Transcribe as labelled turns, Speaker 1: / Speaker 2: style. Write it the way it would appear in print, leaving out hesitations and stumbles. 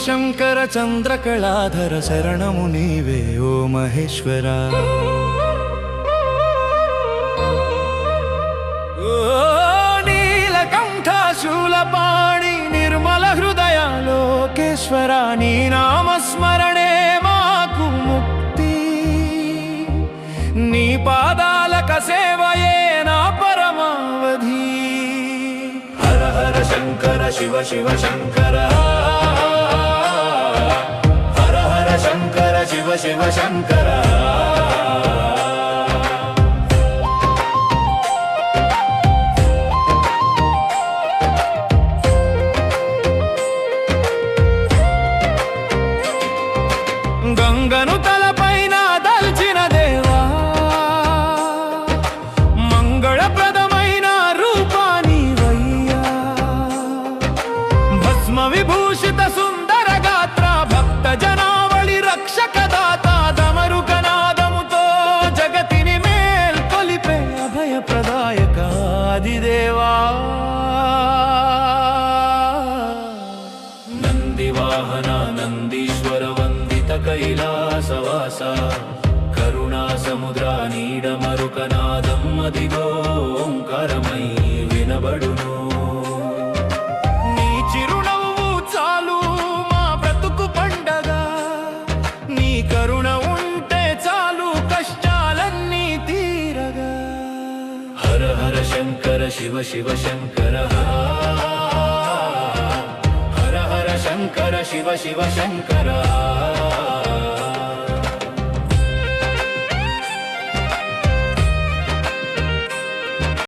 Speaker 1: శివశంకర చంద్రకళాధర శరణము నీవే ఓ మహేశ్వర. నీలకంఠ శూలపాణి నిర్మల హృదయ లోకేశ్వర, నీ నామస్మరణే మాకు ముక్తి, నీ పాదాలక సేవయే నా పరమావధి. హర హర శంకర శివ శివ శంకర, హర హర శంకర శివ శివ శంకర. గంగను తలపైన దల్చిన దేవా, మంగళప్రదమైన రూపానివయ్యా, భస్మ విభూషిత సుందర గాత్ర భక్త జనావళి రక్షక దాత, దమరుకనాదముతో జగతిని మేల్కొలిపే అభయ ప్రదాయక ఆదిదేవా. నందివాహన నందీశ్వర వందిత కైలాసవాస, కరుణా సముద్ర నీడమరుకనాదం అదిగో ఓంకారమై వినబడును. నీ చిరునవ్వు చాలు మా బ్రతుకు పండగ, నీ కరుణ ఉంటే చాలు కష్టాలన్నీ తీరగా. హర హర శంకర శివ శివ శంకర, హర హర శంకర శివ శివ శంకర.